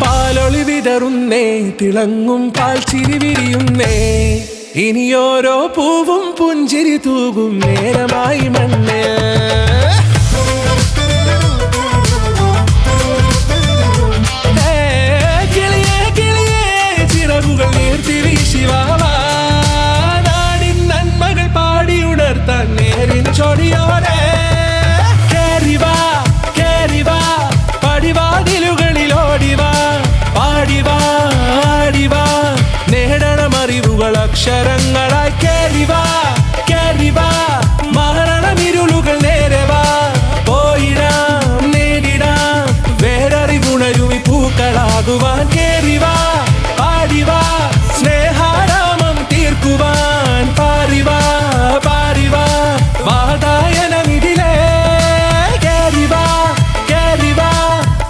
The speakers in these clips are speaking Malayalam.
പാലൊളി വിതറുന്നേ, തിളങ്ങും പാൽ ചിരി വിരിയുന്നേ, ഇനിയോരോ പൂവും പുഞ്ചിരി തൂകും നേരമായി മണ്ണ്. കിളിയേ കിളിയേ ചിറകുകൾ നീർത്തി വീശിവാവാ, നാടിൻ നന്മകൾ പാടിയുണർത്താൻ നേരിൻ ചൊടിയോടെ. കേറിവാ കേറിവാ പടിവാതിലുകളിലോടിവാ, പാടിവാ ആടിവാ നേടണമറിവുകൾ അക്ഷരങ്ങളായി. കേറിവാ കേറിവാ മരണമിരുളുകൾ നേരവാ, പോയിടാം നേടിടാം വേററിവുണരുമി പൂക്കളാകുവാൻ. കേറിവാ പാടിവാ സ്നേഹാരാമം തീർക്കുവാൻ, പാറിവാ പാറിവാ വാതായനമിതിലേ. കേറിവാ കേറിവാ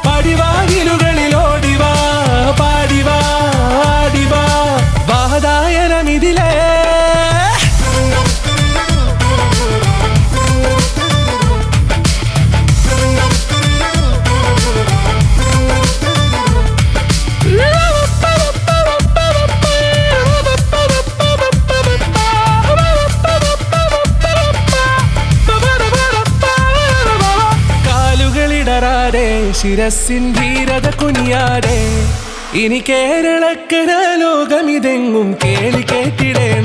പടിവാതിലുകളിലോടിവാ, പാടിവാ ആടിവാ വാതായനമിതിലേ. കാലുകളിടറാതെ ശിരസിൻ ധീരത കുനിയാതെ, ഇനി കേരളക്കര ലോകമിതെങ്ങും കേളി കേട്ടിടേണം.